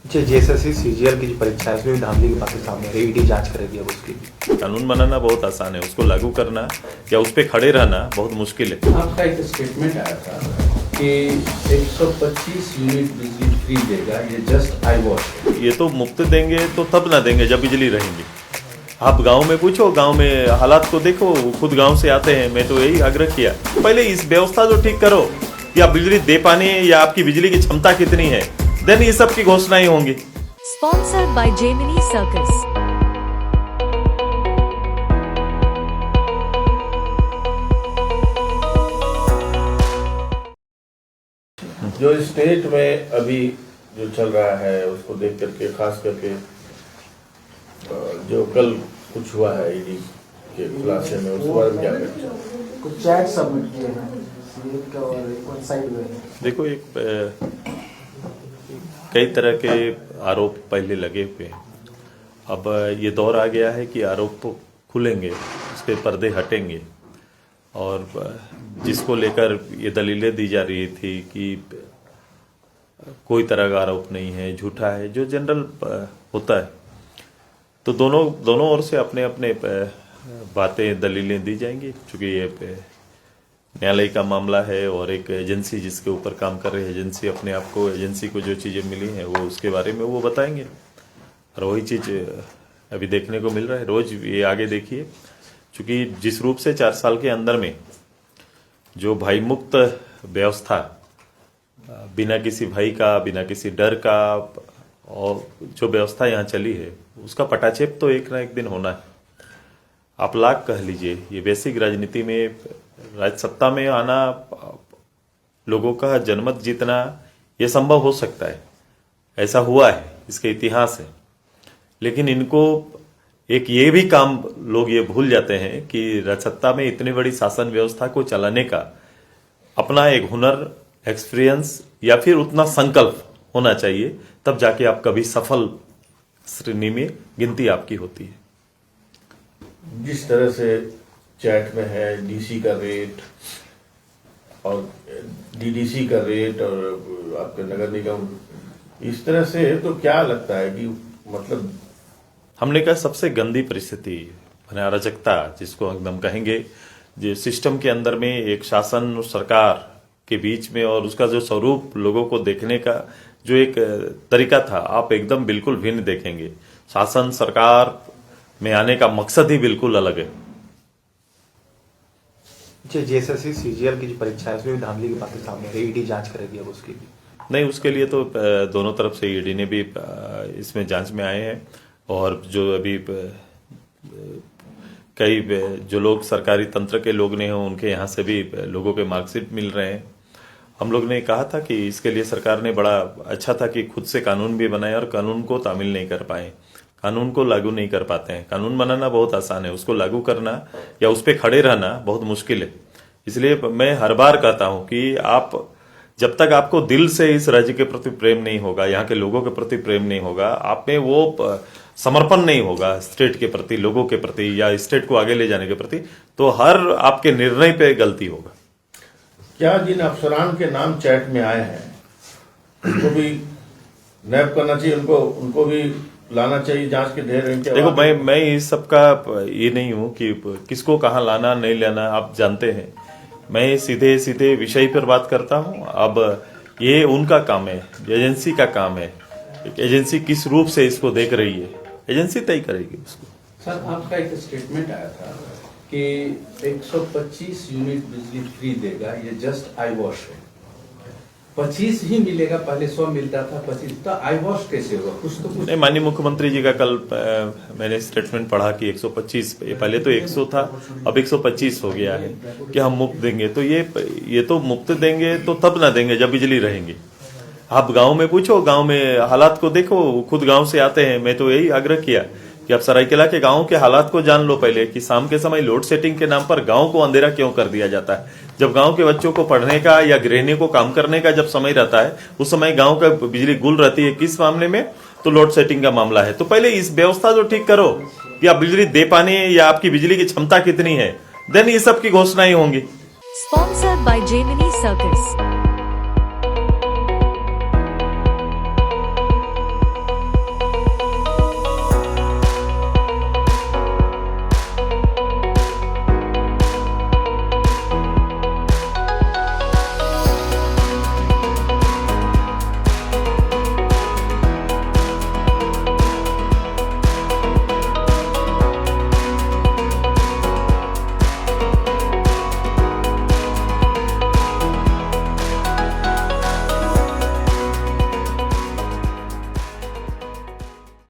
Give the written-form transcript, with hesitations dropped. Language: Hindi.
जेएसएससी सीजीएल की जो परीक्षा है उसमें भी धांधली की बातें सामने आ रही है। ईडी जांच करेगी अब उसकी। कानून बनाना बहुत आसान है, उसको लागू करना या उस पर खड़े रहना बहुत मुश्किल है। आपका एक स्टेटमेंट आया था कि 125 यूनिट बिजली फ्री देगा, ये जस्ट आई वॉश है। ये तो मुफ्त देंगे तो तब ना देंगे जब बिजली रहेंगी। आप गांव में पूछो, गांव में हालात को देखो, खुद गांव से आते हैं। मैं तो यही आग्रह किया, पहले इस व्यवस्था तो ठीक करो कि आप बिजली दे पाने या आपकी बिजली की क्षमता कितनी है, देन ये सब की घोषणाएं होंगी। Sponsored by Gemini Circus. जो स्टेट में अभी जो चल रहा है उसको देख करके, खास करके जो कल कुछ हुआ है ईडी के खुलासे में, उसके बारे में क्या कहते हैं? कुछ चैट सबमिट किए हैं सीएम का और वेबसाइट में। देखो, कई तरह के आरोप पहले लगे हुए हैं। अब ये दौर आ गया है कि आरोप खुलेंगे, उसके पर्दे हटेंगे। और जिसको लेकर ये दलीलें दी जा रही थी कि कोई तरह का आरोप नहीं है, झूठा है, जो जनरल होता है, तो दोनों ओर से अपने अपने बातें, दलीलें दी जाएंगी। चूंकि ये न्यायालय का मामला है और एक एजेंसी जिसके ऊपर काम कर रही है एजेंसी, अपने आप को, एजेंसी को जो चीज़ें मिली हैं वो उसके बारे में वो बताएंगे। और वही चीज़ अभी देखने को मिल रहा है। रोज ये आगे देखिए, चूंकि जिस रूप से 4 साल के अंदर में जो भय मुक्त व्यवस्था, बिना किसी भय का, बिना किसी डर का, और जो व्यवस्था यहाँ चली है, उसका पटाक्षेप तो एक ना एक दिन होना है। आप लाख कह लीजिए, ये बेसिक राजनीति में राज सत्ता में आना, लोगों का जनमत जीतना, ये संभव हो सकता है, ऐसा हुआ है, इसके इतिहास है। लेकिन इनको एक ये भी काम लोग ये भूल जाते हैं कि राज सत्ता में इतनी बड़ी शासन व्यवस्था को चलाने का अपना एक हुनर, एक्सपीरियंस या फिर उतना संकल्प होना चाहिए, तब जाके आप कभी सफल श्रेणी में गिनती आपकी होती है। जिस तरह से चैट में है डीसी का रेट और डीडीसी का रेट और आपके नगर निगम, इस तरह से, तो क्या लगता है कि मतलब हमने कहा सबसे गंदी परिस्थिति, अराजकता जिसको एकदम कहेंगे, जो सिस्टम के अंदर में एक शासन और सरकार के बीच में, और उसका जो स्वरूप लोगों को देखने का जो एक तरीका था, आप एकदम बिल्कुल भिन्न देखेंगे। शासन सरकार में आने का मकसद ही बिल्कुल अलग है। जेएसएससी सीजीएल की जो परीक्षा है उसमें भी धांधली की बातें सामने आ रही है। ईडी जांच करेगी अब उसकी। नहीं, उसके लिए तो दोनों तरफ से ईडी ने भी इसमें जांच में आए हैं। और जो अभी कई जो लोग सरकारी तंत्र के लोग ने हों, उनके यहाँ से भी लोगों के मार्कशीट मिल रहे हैं। हम लोग ने कहा था कि इसके लिए सरकार ने बड़ा अच्छा था कि खुद से कानून भी बनाए और कानून को तामील नहीं कर पाए, कानून को लागू नहीं कर पाते हैं। कानून बनाना बहुत आसान है, उसको लागू करना या उस पर खड़े रहना बहुत मुश्किल है। इसलिए मैं हर बार कहता हूं कि आप जब तक आपको दिल से इस राज्य के प्रति प्रेम नहीं होगा, यहाँ के लोगों के प्रति प्रेम नहीं होगा, आप में वो समर्पण नहीं होगा स्टेट के प्रति, लोगों के प्रति, या स्टेट को आगे ले जाने के प्रति, तो हर आपके निर्णय पे गलती होगा। क्या जिन अफसरान के नाम चैट में आए हैं उनको भी नैप करना चाहिए, उनको भी लाना चाहिए जांच के ढेर? देखो, मैं इस सब का ये नहीं हूं कि किसको कहाँ लाना नहीं लाना, आप जानते हैं। मैं सीधे सीधे विषय पर बात करता हूं। अब ये उनका काम है, एजेंसी का काम है। एजेंसी किस रूप से इसको देख रही है, एजेंसी तय करेगी उसको। सर, आपका एक स्टेटमेंट आया था कि 125 यूनिट बिजली फ्री देगा, ये जस्ट आई वॉश है। 25 ही मिलेगा, पहले 100 मिलता था, 25 तो आई वॉश कैसे होगा? कुछ तो कुछ नहीं, माननीय मुख्यमंत्री जी का कल मैंने स्टेटमेंट पढ़ा कि 125, पहले तो 100 था, अब 125 हो गया है कि हम मुफ्त देंगे। तो ये तो मुफ्त देंगे तो तब ना देंगे जब बिजली रहेंगी। आप गांव में पूछो, गांव में हालात को देखो, खुद गांव से आते हैं। मैं तो यही आग्रह किया कि आप सरायकेला के गांव के हालात को जान लो पहले, कि शाम के समय लोड सेटिंग के नाम पर गांव को अंधेरा क्यों कर दिया जाता है। जब गांव के बच्चों को पढ़ने का या गृहिणी को काम करने का जब समय रहता है, उस समय गांव का बिजली गुल रहती है। किस मामले में? तो लोड सेटिंग का मामला है। तो पहले इस व्यवस्था तो ठीक करो कि आप बिजली दे पाने या आपकी बिजली की क्षमता कितनी है, देन ये सब की घोषणाएं होंगी। Sponsored by Gemini Circus.